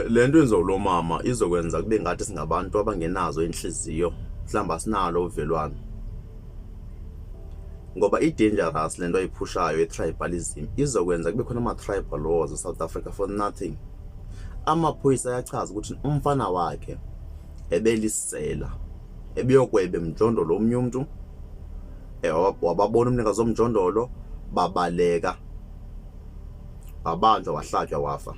lento enzo lo mama izokwenza kube ngathi singabantu abangenazo inhliziyo mhlamba sinalo uvelwano ngoba i-dangerous lento ayiphushayo i-tribalism izokwenza kube khona ama-tribal wars eSouth Africa for nothing. Amaphoyisa ayachaza ukuthi umfana wakhe ebelisela ebeyokwebe emjondolo omnye umuntu wababona umnikazi omjondolo babaleka wabanjwa wahlatywa wafa.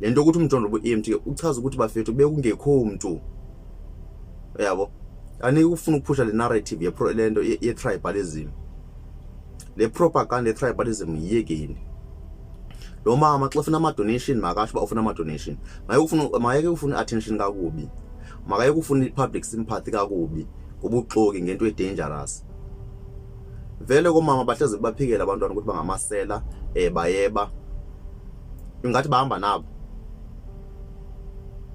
Lento ukuthi umjondolo bu-empty uchaza ukuthi bafethu bekungekho umuntu yabo anike ufuna ukuphusha le narrative lento ye-tribalism le propaganda ye-tribalism yiyekeni. Lo mama xa ufuna ama-donation makasho uba ufuna ama-donation mayeke ufuna attention kakubi makayeke ufuna i-public sympathy kakubi ngobuxoki ngento e-dangerous. Vele komama bahleze baphikela abantwana ukuthi bangamasela bayeba ingathi bahamba nabo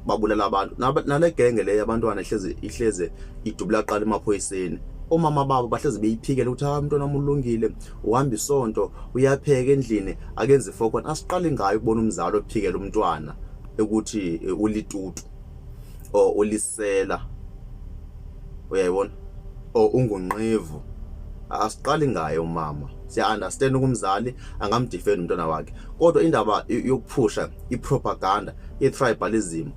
babulela abantu nale genge le yabantwana ihleze idubula qala emaphoyiseni. Omama babo bahleze beyiphikela ukuthi umntwana omulungile uhamba isonto uyapheka endlini akenze ifokwana asiqale ngayo ukubona umzali ophikela umntwana ukuthi ulitutu o ulisela uyayibona o ungunqivu. Asiqali ngayo mama siya understand ukumzali angamdefend umntwana wakhe kodwa indaba yokuphusha i-propaganda ye-tribalism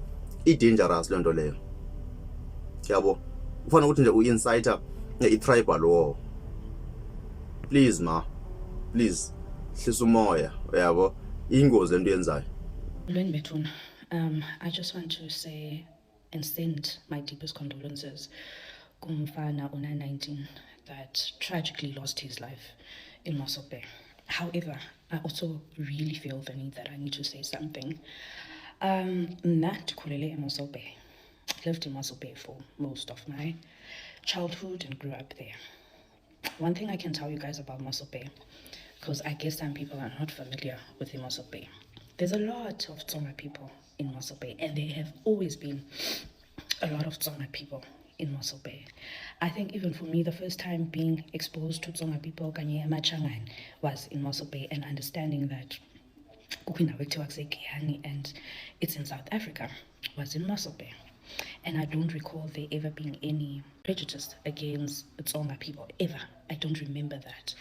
i-dangerous lento leyo yabo. Ufana ukuthi nje u-inciter i-tribal war. Please ma, please hlisa umoya yabo ingozi lento yenzayo. I just want to say and send my deepest condolences kumfana una 19 that tragically lost his life in Mossel Bay. However, I also really feel the need that I need to say something. Nat Kulele in Mossel Bay. Lived in Mossel Bay for most of my childhood and grew up there. One thing I can tell you guys about Mossel Bay, because I guess some people are not familiar with the Mossel Bay. There's a lot of Tsonga people in Mossel Bay, and there have always been a lot of Tsonga people in Mossel Bay. I think even for me, the first time being exposed to Tsonga people, Kanye Machangan, was in Mossel Bay, and understanding that and it's in South Africa, was in Mossel Bay. And I don't recall there ever being any prejudice against Tsonga people, ever. I don't remember that.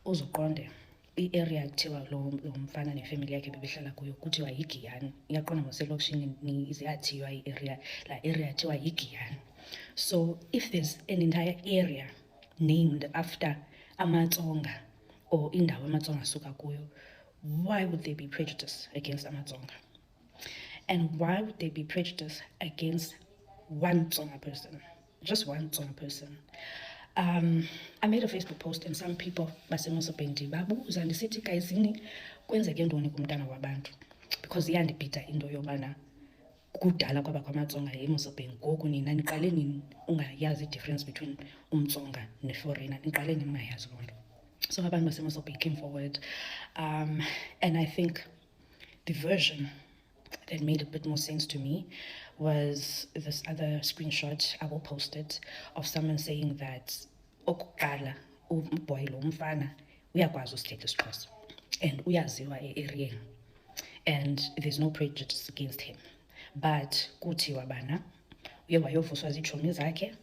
Also, i-area kuthiwa lo mfana nefamily yakhe bebehlala kuyo kuthiwa yiGiyani. Iyaqonda ngoselokishini iziyathiwa i-area, la area kuthiwa yiGiyani. So if there's an entire area named after amaTsonga or indawo amaTsonga asuka kuyo, why would there be prejudice against amaTsonga? And why would there be prejudice against one Tsonga person? Just one Tsonga person. I made a Facebook post and some people baseMosopenti babuza ndisithi kayizini kwenzeke ntoni kumntana wabantu, because iyandibhida into yobana kudala kwaba kwamaTsonga eMosopeni ngoku nina niqale nini ungayazi i-difference between umTsonga ne-foreigner, niqale nini ungayazi loo nto. So abantu baseMosopeni came forward, and I think the version that made a bit more sense to me was this other screenshot I will post it of someone saying that okuqala boy lo mfana uyakwazi usithetha isiXhosa and uyaziwa e-areeni and there's no prejudice against him, but kuthiwa bana uye wayovuswa ziitshomi zakhe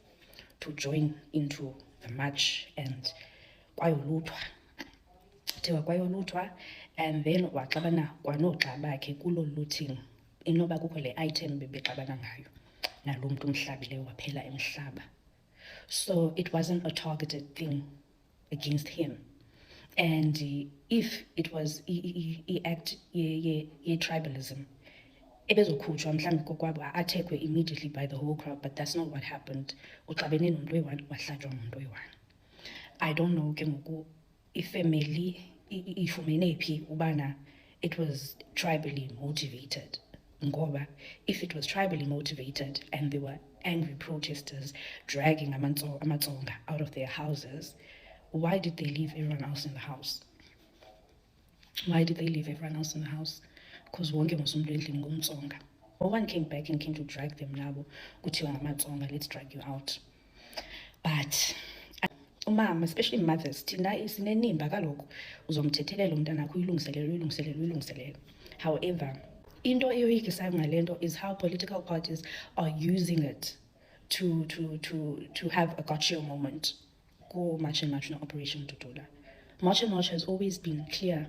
to join into the march and kwayoluthwa and then waxabana kwanoogxa bakhe kulo looting inoba kukho le item bebexabana ngayo nalo mntu umhlabileyo waphela emhlaba. So it wasn't a targeted thing against him. And if it was act tribalism, ebezokhutshwa mhlawumbi kokwabo athekwe immediately by the whole crowd, but that's not what happened. Uxabene nomntu oyi-one wahlatywa ngumntu oyi-one. I don't know ke ngoku ifamily ifumene phi ubana it was tribally motivated. Ngoba if it was tribally motivated and there were angry protesters dragging amaTsonga out of their houses, why did they leave everyone else in the house? Why did they leave everyone else in the house? Because wonke mosumntu endlini ngumTsonga. No one came back and came to drag them nabo kuthiwa ngamaTsonga, let's drag you out. But umama, especially mothers, thina sinenimba kaloku uzomthethelela umntanakho uyilungiselele. However, Into eyoyikisayo ngale nto is how political parties are using it to have a gotcha moment. Go March and March, no Operation Tutula. March and March has always been clear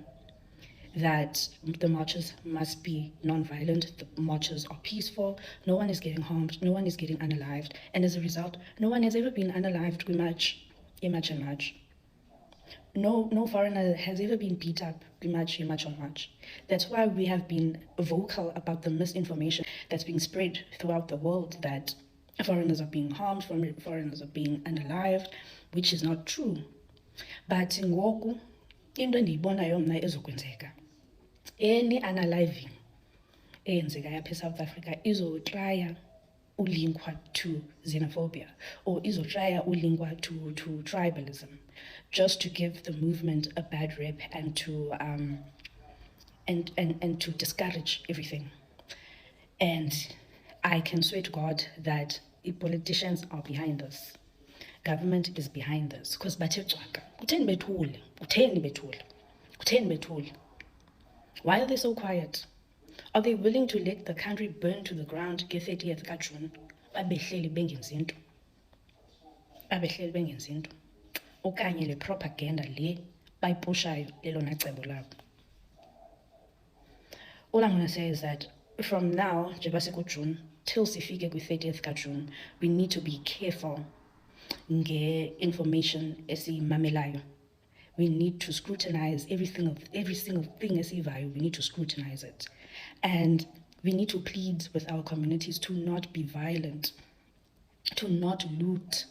that the marches must be non-violent, the marches are peaceful, no one is getting harmed, no one is getting unalived, and as a result, no one has ever been unalived in March and March. No foreigner has ever been beat up in March on March. That's why we have been vocal about the misinformation that's being spread throughout the world that foreigners are being harmed, foreigners are being unalived, which is not true. But ngoku into endiyibonayo mna ezokwenzeka, any unaliving eyenzeka yapha eSouth Africa izotraya ulinkwa to xenophobia or izotraya ulinkwa to tribalism, just to give the movement a bad rep and to and to discourage everything. And I can swear to God that the politicians are behind this. Government is behind this because why are they so quiet? Are they willing to let the country burn to the ground nge-30th kaJune babehleli bengenzi nto? Babehleli bengenzi nto. Okanye le propaganda le bayipushayo lelona cebo labo. All I'm going to say is that from now, June, till sifike kwi-30th kaJune, we need to be careful nge-information esiyimamelayo. We need to scrutinize every single thing esivayo. We need to scrutinize it. And we need to plead with our communities to not be violent, to not loot.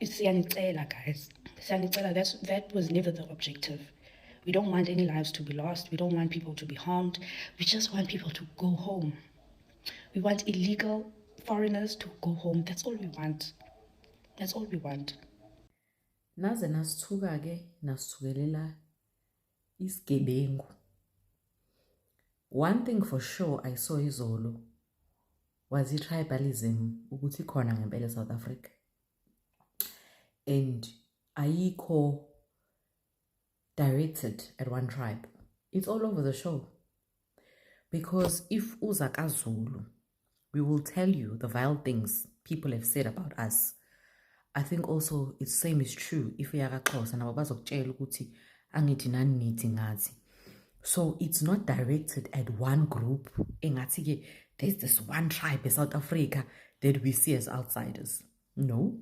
Siyanicela, guys. Siyanicela, that was never the objective. We don't want any lives to be lost. We don't want people to be harmed. We just want people to go home. We want illegal foreigners to go home. That's all we want. That's all we want. Naze nasithuka ke nasithukelela isigebengu. One thing for sure I saw izolo was tribalism ukuthi khona ngempela eSouth Africa. And ayikho directed at one tribe. It's all over the show. Because if uza kaZulu, we will tell you the vile things people have said about us. I think also it's same is true if uyakaXhosa nabo bazokutshela ukuthi angithi nani nithi ngathi. So it's not directed at one group. Engathi ke there's this one tribe in South Africa that we see as outsiders. No.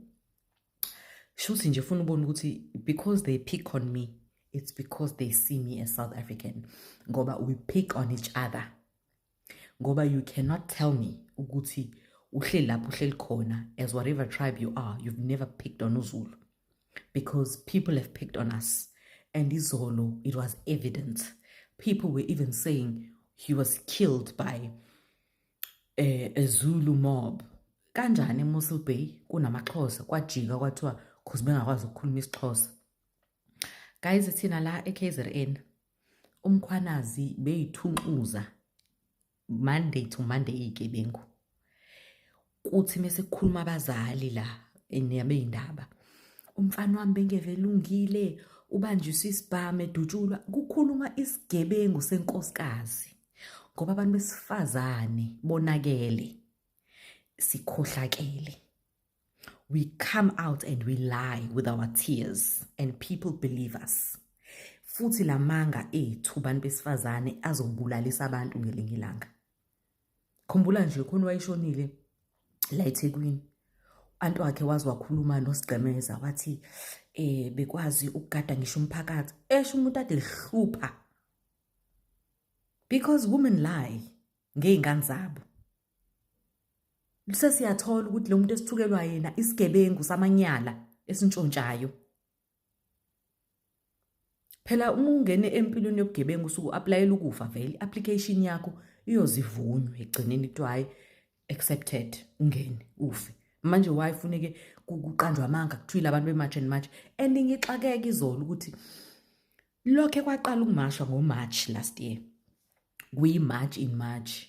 Shuthi nje funa ubona ukuthi because they pick on me, it's because they see me as South African. Ngoba we pick on each other. Ngoba you cannot tell me ukuthi uhleli lapho uhleli khona as whatever tribe you are, you've never picked on uZulu. Because people have picked on us. And izolo, it was evident. People were even saying he was killed by a Zulu mob. Kanjani eMossel Bay kunamaXhosa kwajika kwathiwa cause bengakwazi ukukhuluma isiXhosa. Guys, thina la eKZN umkhwanazi beyithunquza Monday to Monday igebengu. Kuthi mase kukhuluma abazali la eniyabeyindaba. Umfana wami bengevelungile ubanjiswa isibhame edutshulwa kukhuluma isigebengu senkosikazi. Ngoba abantu besifazane bonakele sikhohlakele. We come out and we lie with our tears and people believe us. Futhi lamanga ethu bantu besifazane azobulalisa abantu ngelinye ilanga. Khumbula nje khona wayishonile la eThekwini. Antu wakhe wazi wakhuluma noSigcemeza wathi bekwazi ukugada ngisho umphakathi. Esho umuntu ade lihlupha. Because women lie ngeingane zabo. Sesiyathola ukuthi lo muntu esithukelwa yena isigebengu samanyala esintshontshayo. Phela uma ungene empilweni yobugebengu usuku applyela ukufa vele application yakho iyozivunywa egcineni kuthiwa accepted ungene ufe. Manje wayifuneke kuqanjwa amanga kuthwila abantu beMarch and March. And ngixakeke izolo ukuthi lokho kwaqala ukumarshwa ngoMarch last year. Kuyi-March in March.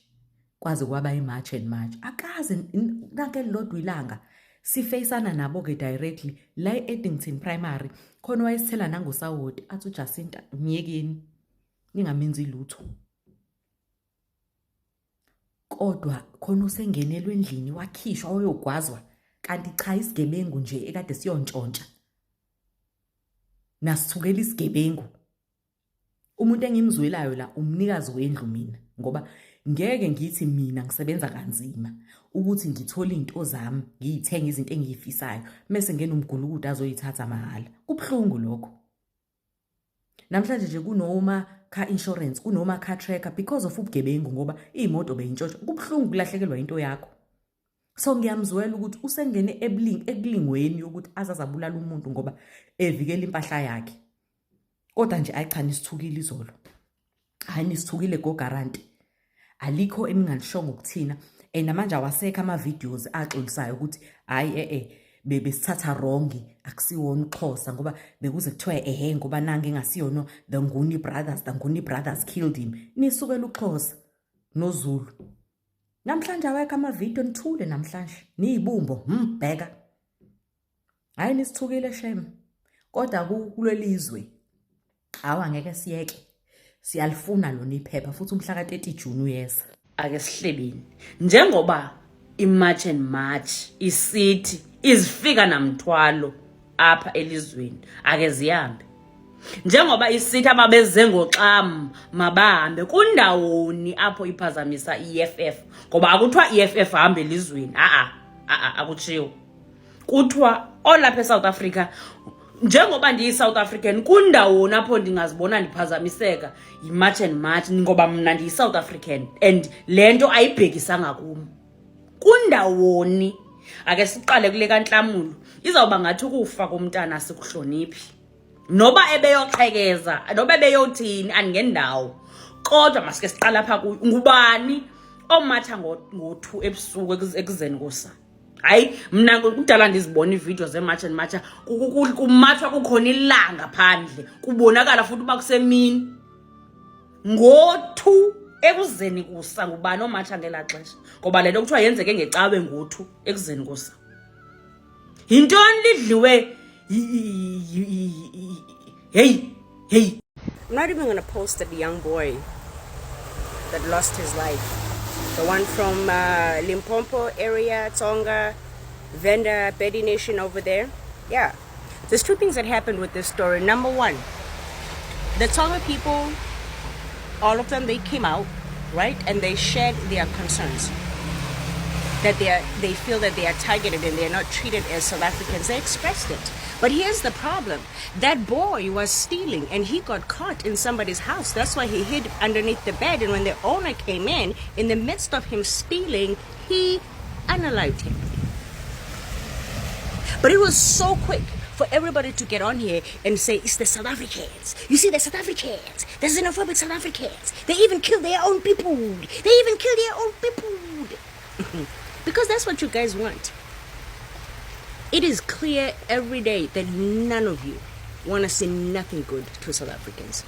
Kwaze kwaba iMarch and March. Akaze nake lodwa ilanga sifacana nabo ke directly la eEdington Primary khona wayesithela nangoSawoti athi uJacinta myekeni ningamenzi lutho. kodwa khona usengenelwe endlini wakhishwa oyogwazwa kanti cha isigebengu nje ekade siyontshontsha nasithukela isigebengu. Umuntu engimzwelayo la umnikazi wendlu mina ngoba ngeke ngithi mina ngisebenza kanzima ukuthi ngithole izinto zami ngiyithenga izinto engiyifisayo bese ngena umgulukudu azoyithatha mahhala. Kubhlungu lokho. Namhlanje nje kunoma car insurance kunoma car tracker because of ubugebengu ngoba imoto beyintshontsha. Kubhlungu kulahlekelwa into yakho. So ngiyamzwela ukuthi usengene ekulingweni ukuthi azazabulala umuntu ngoba evikela impahla yakhe. Kodwa nje ayichani isithukile izolo. Hayi nisithukile go guarantee. Alikho emingalishongo ukuthina namanje awasekho ama videos axolisayo ukuthi hayi besithatha wrong akusiwona uXhosa ngoba bekuze kuthiwe ngoba nange engasiyona the Nguni brothers killed him. Nisukela uXhosa noZulu. Namhlanje awekho ama video nithule namhlanje. Niyibumbo bheka. Hayi nisithukile shem. Kodwa kulelizwe awu angeke siyeke. Siyalifuna lona iphepha futhi umhla ka-30 June uyeza. Ake sihlebeni. Njengoba iMarch and March isithi izifika namthwalo apha elizweni ake zihambe. Njengoba isithi ababeze ngoxam mabahambe kundawoni apho iphazamisa iEFF ngoba akuthiwa iEFF hambe elizweni akutshiwo. Kuthiwa olapha eSouth Africa njengoba ndiyi-South African kundawoni apho ndingazibona ndiphazamiseka yiMarch and March ngoba mna ndiyi-South African and lento ayibhekisanga kum. Kundawoni ake siqale kule kaNhlamulo izawuba ngathi ukufa komntana sikuhloniphi. Noba ebeyoqhekeza noba ebeyothini andingendawo kodwa masike siqala apha kuyo ngubani omatha ngo-2 ebusuku ekuzeni kosa. Hayi mina kudala ndizibona ividiyo zeMarch and March kumathwa kukhona ilanga phandle kubonakala futhi uba kusemini ngo-2 ekuzeni kusa. Ngubani omatha ngela xesha ngoba lento kuthiwa yenzeke ngecawe ngo-2 ekuzeni kusa. Yintoni lidliwe hey I'm not even going to post the young boy that lost his life. The one from Limpopo area, Tonga, Venda, Bedi Nation over there. Yeah. There's two things that happened with this story. Number one, the Tonga people, all of them, they came out, right? And they shared their concerns. That they feel that they are targeted and they are not treated as South Africans. They expressed it. But here's the problem. That boy was stealing and he got caught in somebody's house. That's why he hid underneath the bed. And when the owner came in the midst of him stealing, he unalived him. But it was so quick for everybody to get on here and say, it's the South Africans. You see, the South Africans. The xenophobic South Africans. They even kill their own people. Because that's what you guys want. It is clear every day that none of you want to see nothing good to South Africans.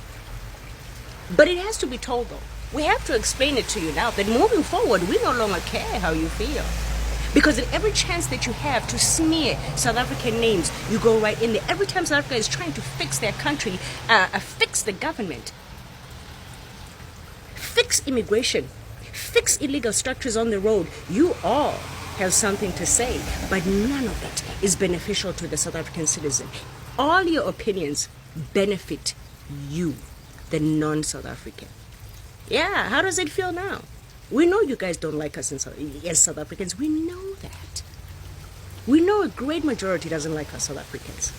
But it has to be told though. We have to explain it to you now that moving forward, we no longer care how you feel. Because at every chance that you have to smear South African names, you go right in there. Every time South Africa is trying to fix their country, fix the government, fix immigration, fix illegal structures on the road, you all have something to say, but none of it is beneficial to the South African citizen. All your opinions benefit you, the non-South African. Yeah, how does it feel now? We know you guys don't like us as South Africans. We know that. We know a great majority doesn't like us South Africans.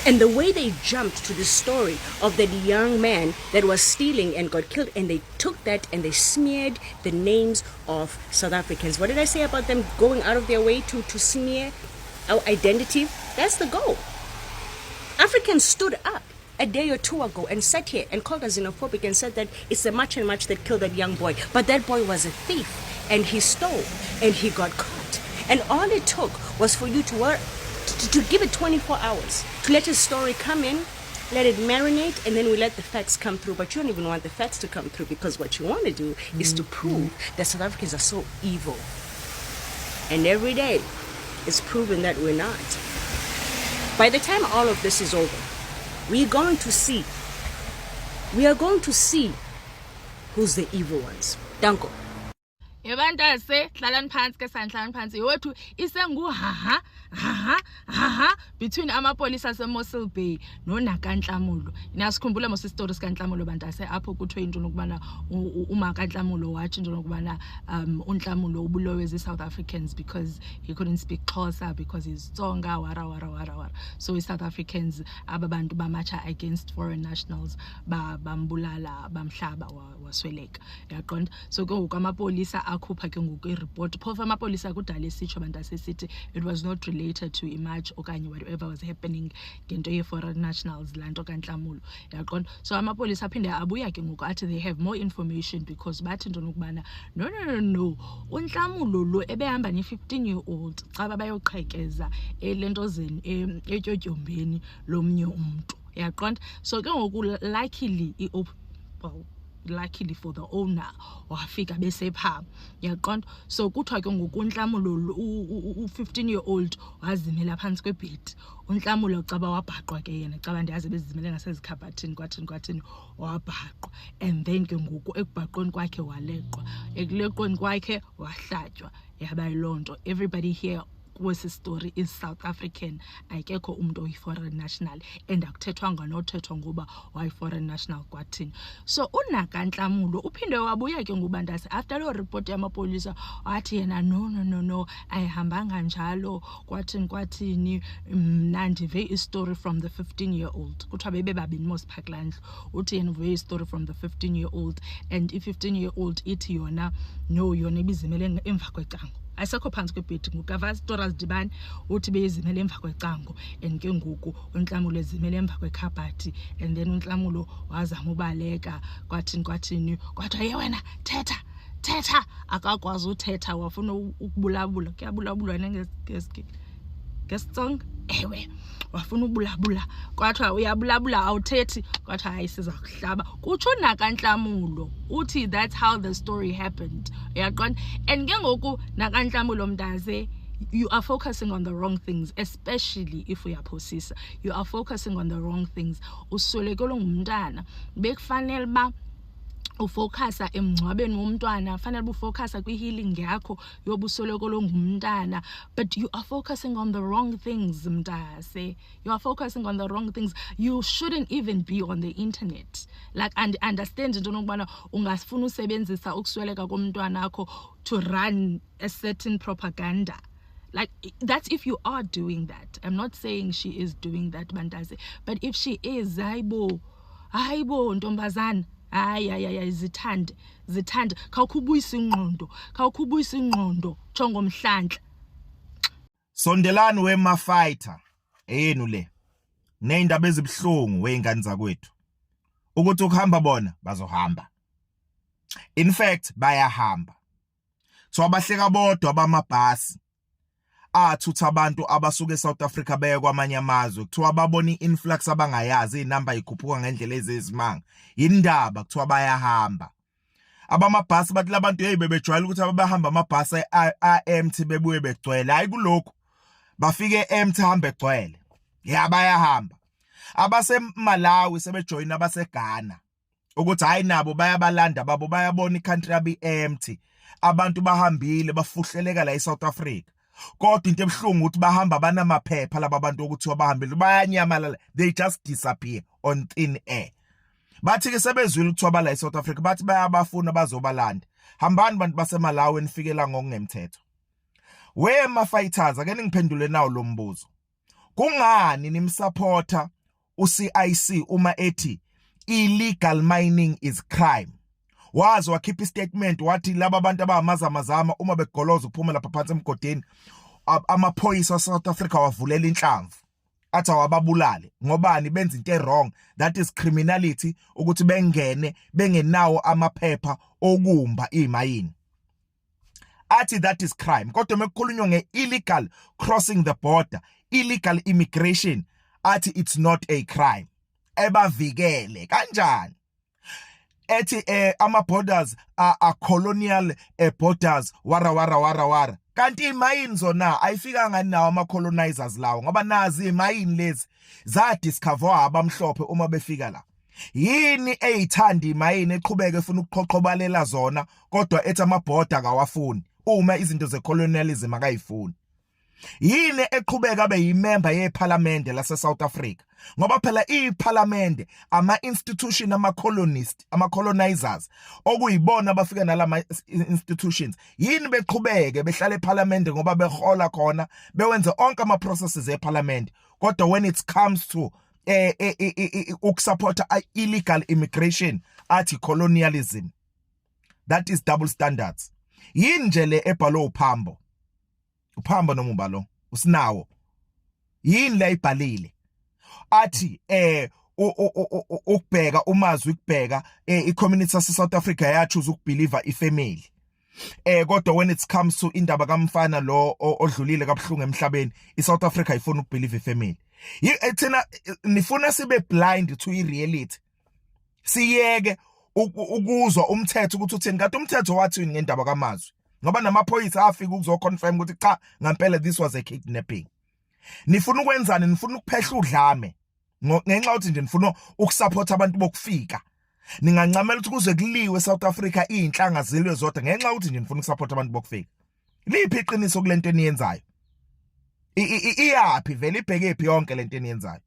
And the way they jumped to the story of that young man that was stealing and got killed, and they took that and they smeared the names of South Africans. What did I say about them going out of their way to smear our identity? That's the goal. Africans stood up a day or two ago and sat here and called us xenophobic and said that it's the March and March that killed that young boy. But that boy was a thief and he stole and he got caught. And all it took was for you to give it 24 hours, to let his story come in, let it marinate, and then we let the facts come through. But you don't even want the facts to come through because what you want to do is to prove that South Africans are so evil. And every day it's proven that we're not. By the time all of this is over, we are going to see who's the evil ones. Danko. Yebantase hlalani phansi ke sanhlalani phansi yothu isengu ha between amapolisa aseMossel Bay noNakantlamulo. Nasikhumbule mos story sikaNhlamulo bantase apho kuthiwe into nokubana uMakantlamulo wathi into nokubana uNhlamulo ubulowe South Africans because he couldn't speak Xhosa because he's Tsonga wara. So South Africans ababantu bamacha against foreign nationals bambulala bamhlaba wasweleka yaqonda. So ke ngokamapolisa akhupha ke ngoku ireport phofu amapolisa kudala esitsho bantase sithi it was not related to imatch okanye whatever was happening ngento ye foreign nationals lanto kaNhlamulo yaqonda. So amapolisa aphinde abuya ke ngoku athi they have more information because bathi into nokubana no uNhlamulo lo ebehamba ne-15-year-old xa bayoqhekeza elentozeni etyotyombe lomnye umuntu yaqonda. So ke ngoku luckily for the owner wafika besepha yaqonda. So kuthiwa ke ngoku uNhlamulo u-15-year-old wazimela phansi kwebhedi. uNhlamulo caba wabhaqwa ke yena caba ndiyazi bezimele ngasezikhabhathini kwathini wabhaqwa and then ke ngoku ekubhaqweni kwakhe waleqwa ekuleqweni kwakhe wahlatywa yaba yilonto. Everybody here kwesi story is South African ayikekho umuntu oyi-foreign national and akuthethwanga nothethwa ngoba wayi-foreign national kwathini. So uNakantlamulo uphinde wabuya ke ngubantase after lo report yamapolisa wathi yena no ayihambanga njalo kwathini mna ndive istory from the 15-year-old kuthiwa bebebabini mosiphakulandlu uthi yena uve istory from the 15-year-old and i-15-year-old ithi yona ibizimele emva kwecango ayisekho phansi kwebhedi ngukava stories dibani uthi bezimele emva kwecango and ke ngoku uNhlamulo ezimele emva kwekhabhathi and then uNhlamulo wazama ubaleka kwathini kwathi yewena thetha akakwazi uthetha wafuna ukubulabula kuyabulabulwa ngesitsonga ewe wafuna ubulabula kwathiwa uyabulabula awuthethi kwathiwa hayi siza kuhlaba kutsho uNakantlamulo uthi that's how the story happened yaqonda. And ke ngoku nakanhlamulo mntaze you are focusing on the wrong things, especially if we are posisa. You are focusing on the wrong things. Usolekelo ngumntana bekufanele ba ufocusa emngcwabeni womntwana fanele ufocusa kwi-healing yakho yobusoloko ngumntana, but you are focusing on the wrong things mntase. You are focusing on the wrong things. You shouldn't even be on the internet. Like, and understand into nokubana ungasifuna usebenzisa ukusweleka komntwana akho to run a certain propaganda. Like, that's if you are doing that. I'm not saying she is doing that Bantaze, but if she is, hayibo ntombazana, ay zithande khawukubuyisa ingqondo chongo mhlandla. Sondelani wema fighter eyenu le neindaba ezibhlungu weingane zakwethu ukuthi ukuhamba bona bazohamba, in fact bayahamba. So abahleka bodwa abamabhasi athutha abantu abasuka eSouth Africa beye kwamanye amazwe kuthiwa babona influx abangayazi inamba ikhuphuka ngendlela ezezimanga, indaba kuthiwa bayahamba. Abamabhasi bathi labantu bebejwayela ukuthi abahamba amabhasi empty bebuye begcwele, hayi kulokho bafike empty hambe egcwele, bayahamba. Abase Malawi sebejoin abase Ghana ukuthi hayi nabo bayabalanda babo bayabona icountry yabi empty, abantu bahambile bafuhleleka la eSouth Africa. Kodwa into ebhlungu ukuthi bahamba banamaphepha laba bantu ukuthi bahambile bayanyamalala, they just disappear on thin air. Bathi ke sebezwile ukuthi bala eSouth Africa bathi bayabafuna bazobalanda. Hambani bantu baseMalawi nifikela ngokungemthetho. Wema fighters ake ngiphendule nawo lo mbuzo. Kungani nimsupporta uCIC uma ethi illegal mining is crime? Wazi wakhipha istatement wathi laba abantu abamazamazama uma begoloza uphuma lapha phansi emgodini amaphoyisa eSouth Africa wavulela inhlamvu athi awababulale ngobani benza into wrong, that is criminality, ukuthi bengene bengenawo amaphepha okumba imayini. Athi that is crime. Kodwa mekukhulunywa nge-illegal crossing the border, illegal immigration, athi it's not a crime. Ebavikele kanjani? Ethi ama borders are colonial borders wara kanti imayini zona ayifika ngani nawo ama colonizers lawo ngoba nazi imayini lezi za discover abamhlophe uma befika la. yini eyithanda imayini eqhubeke efuna ukuqhoqobalela zona kodwa ethi amabhoda akawafuni uma izinto zecolonialism akayifuni? Yini eqhubeka abe yimember yeParliament lase South Africa ngoba phela iParliament ama-institution ama-colonizers okuyibona abafika nalama institutions? Yini beqhubeke behlale eParliament ngoba behola khona bewenze onke ama-processes eParliament, kodwa when it comes to ukusupporta illegal immigration athi colonialism? That is double standards. Yini nje le ebhalo uphambo noma ubalo usinawo? Yini la ibhalile athi ukubheka umazwi ukubheka i-community yase South Africa yachoose ukubeliever ifamily, kodwa when it comes to indaba kamfana lo odlulile kabuhlungu emhlabeni iSouth Africa ifuna ukubelieve ifamily? Thina nifuna sibe blind to i-reality, siyeke ukuzwa umthetho ukuthi uthini, kanti umthetho wathini ngendaba kamazwi ngoba namaphoyisa afika ukuzoconfirm ukuthi cha ngempela this was a kidnapping. Nifuna ukwenzani? Nifuna ukuphehla udlame ngenxa ukuthi nje nifuna ukusupport abantu bokufika. Ningancamela ukuthi kuze kuliwe South Africa inhlanga zilwe zodwa ngenxa ukuthi nje nifuna ukusupport abantu bokufika. Liphi iqiniso kulento eniyenzayo? Iyapi vele ibheke phi yonke lento eniyenzayo?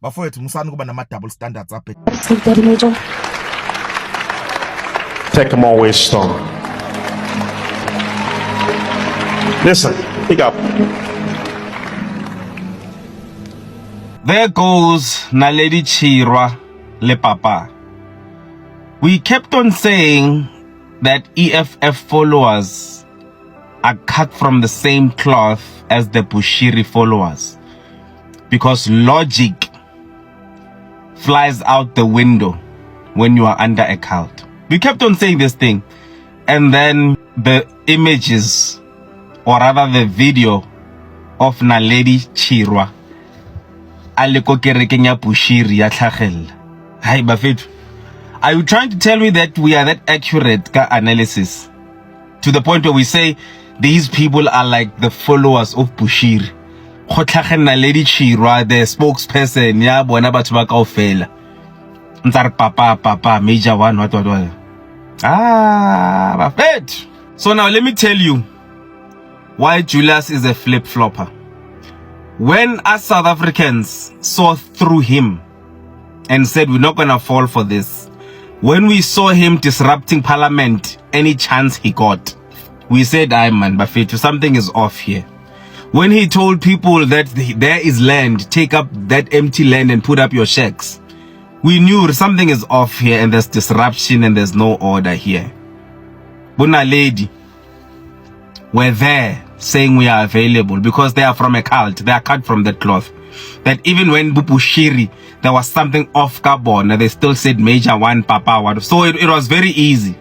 Bafowethu musani kuba nama double standards apha. Take them always strong. Listen, pick up. There goes Naledi Chirwa le Papa. We kept on saying that EFF followers are cut from the same cloth as the Bushiri followers because logic flies out the window when you are under a cult. We kept on saying this thing, and then the images, or rather the video of Naledi Chirwa aleko kerekeng ya Bushiri ya tlhagella. Hi bafethu, are you trying to tell me that we are that accurate ka analysis to the point where we say these people are like the followers of Bushiri? Go tlhagella Naledi Chirwa, the spokesperson ya bona batho ba kaofela, ntsare papa major one what bafethu. So now let me tell you why Julius is a flip-flopper. When us South Africans saw through him and said we're not gonna fall for this, when we saw him disrupting Parliament any chance he got, we said, "Aye man, bafethu, something is off here." When he told people that there is land, take up that empty land and put up your shacks, we knew something is off here and there's disruption and there's no order here. Naledi were there saying we are available because they are from a cult. They are cut from that cloth. That even when Bushiri, there was something off carbon, and they still said Major One, Papa One. So it was very easy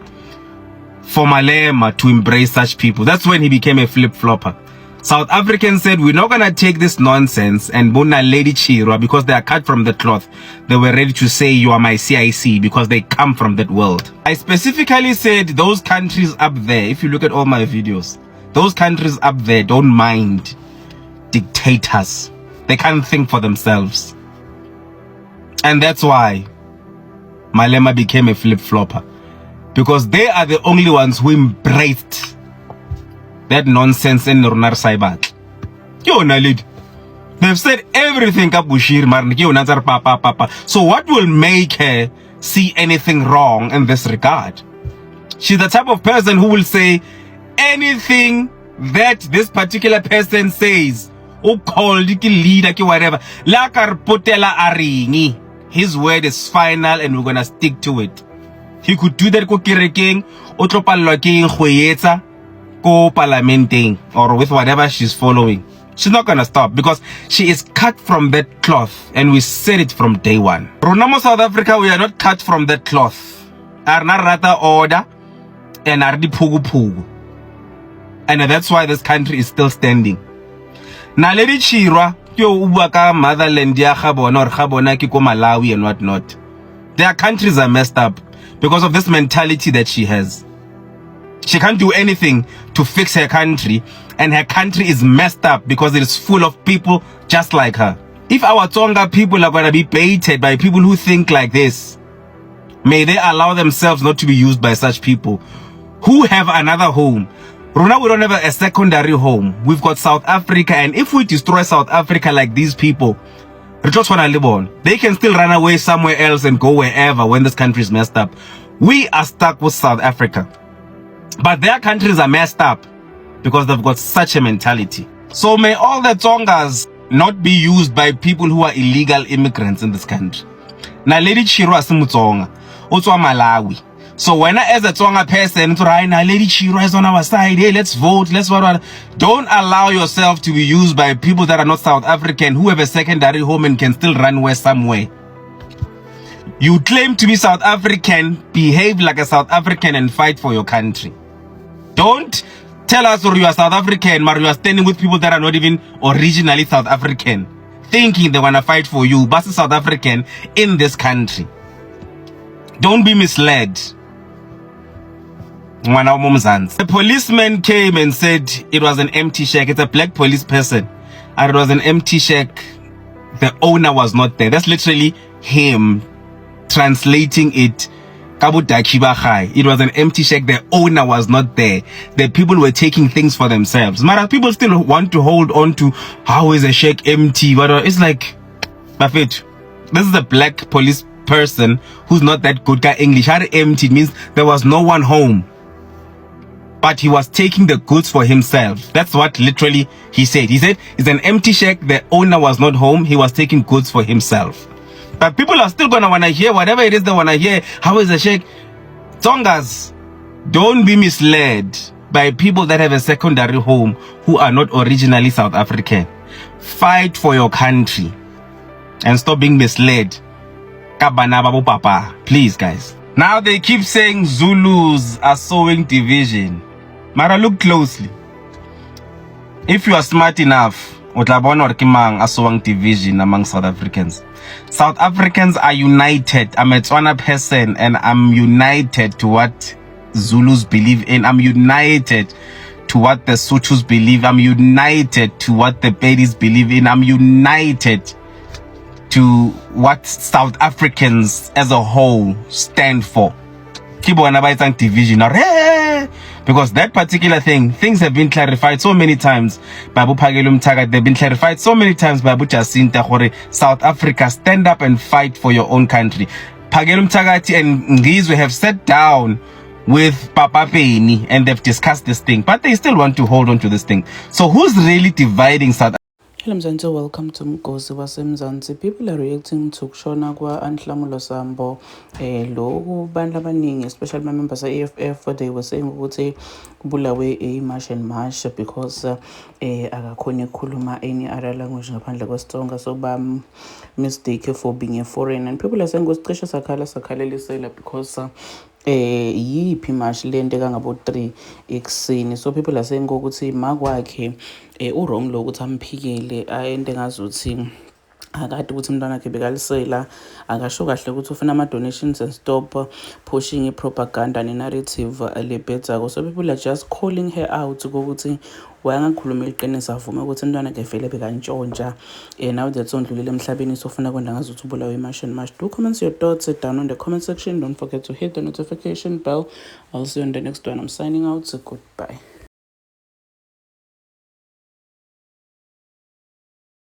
for Malema to embrace such people. That's when he became a flip-flopper. South Africans said, we're not going to take this nonsense, and Naledi Chirwa, because they are cut from the cloth, they were ready to say you are my CIC because they come from that world. I specifically said those countries up there, if you look at all my videos, those countries up there don't mind dictators. They can't think for themselves. And that's why Malema became a flip-flopper. Because they are the only ones who embraced that nonsense in Runar Saibat. Yo, Naledi. They've said everything Bushiri Marnik. Yo, Nazar Papa. So what will make her see anything wrong in this regard? She's the type of person who will say anything that this particular person says, or called leader, whatever. His word is final and we're gonna stick to it. He could do that ko kerekeng, o tlo pallwa ke eng go etsa ko parlamenteng or with whatever she's following. She's not gonna stop because she is cut from that cloth, and we said it from day one. Ronamo South Africa, we are not cut from that cloth. Are not rather order and are the pugu. And that's why this country is still standing. Naledi Chirwa, yo ubaka motherland ya Gabona or Gabona ke ko Malawi and whatnot. Their countries are messed up because of this mentality that she has. She can't do anything to fix her country, and her country is messed up because it is full of people just like her. If our Tsonga people are going to be baited by people who think like this, May they allow themselves not to be used by such people who have another home. Rona, we don't have a secondary home. We've got South Africa, and if we destroy South Africa like these people, they can still run away somewhere else and go wherever when this country is messed up. We are stuck with South Africa. But their countries are messed up because they've got such a mentality. So may all the Tsongas not be used by people who are illegal immigrants in this country. Now, Lady Chiro asimutsonga, utswa Malawi. So when I as a Tsonga person, it's right now, Lady Chiro is on our side. Hey, let's vote. Let's vote. Don't allow yourself to be used by people that are not South African, who have a secondary home and can still run away somewhere. You claim to be South African, behave like a South African and fight for your country. Don't tell us you are South African, but you are standing with people that are not even originally South African, thinking they want to fight for you, but South African in this country. Don't be misled. The policeman came and said it was an empty shack. It's a black police person. And it was an empty shack. The owner was not there. That's literally him translating it. It was an empty shack. The owner was not there. The people were taking things for themselves. Mara, people still want to hold on to how is a shack empty. But it's like, Buffett, this is a black police person who's not that good at English. How empty? It means there was no one home. But he was taking the goods for himself. That's what literally he said. He said, it's an empty shack. The owner was not home. He was taking goods for himself. But people are still going to want to hear whatever it is they want to hear. How is a shack? Tsongas, don't be misled by people that have a secondary home who are not originally South African. Fight for your country and stop being misled. Please, guys. Now they keep saying Zulus are sowing division. Mara, look closely. If you are smart enough, are sowing division among South Africans. South Africans are united. I'm a Tswana person and I'm united to what Zulus believe in. I'm united to what the Sothos believe. I'm united to what the Pedis believe in. I'm united to what South Africans as a whole stand for. Division. Because that particular things have been clarified so many times by Abu Phakelele Mthaka. They've been clarified so many times by Abu Jacinta Gore. South Africa, stand up and fight for your own country. Phakelele Mthaka and Ngizwe have sat down with Papa Penny and they've discussed this thing, but they still want to hold on to this thing. So who's really dividing South Africa? Hello Mzansi, welcome to Mgosi waseMzansi. People are reacting to kushona kwa Anhlamulo Sambo. Lo bantu abaningi, especially my members of AFF, they were saying ukuthi kubulawe March and March because akakhoni ukukhuluma any other language ngaphandle kwesiTsonga, so ba mistake for being a foreigner. And people are saying ukuthi cishe sakhalelisela because yiphi March lento kangabo 3 ekuseni. So people are saying ukuthi makwakhe wrong lo ukuthi amphikele ayente ngazuthi akade ukuthi umntwana wakhe bekalisela akasho kahle ukuthi ufuna ama donations and stop pushing propaganda ne narrative lebhedzako. So people are just calling her out ukuthi wayangakhuluma iqiniso avume ukuthi umntwana wakhe vele bekantshontsha now that's ondlulile emhlabeni so ufuna kwenda ngazuthi ubulawe March and March. Do comment your thoughts down on the comment section. Don't forget to hit the notification bell. I'll see you on the next one. I'm signing out. So goodbye.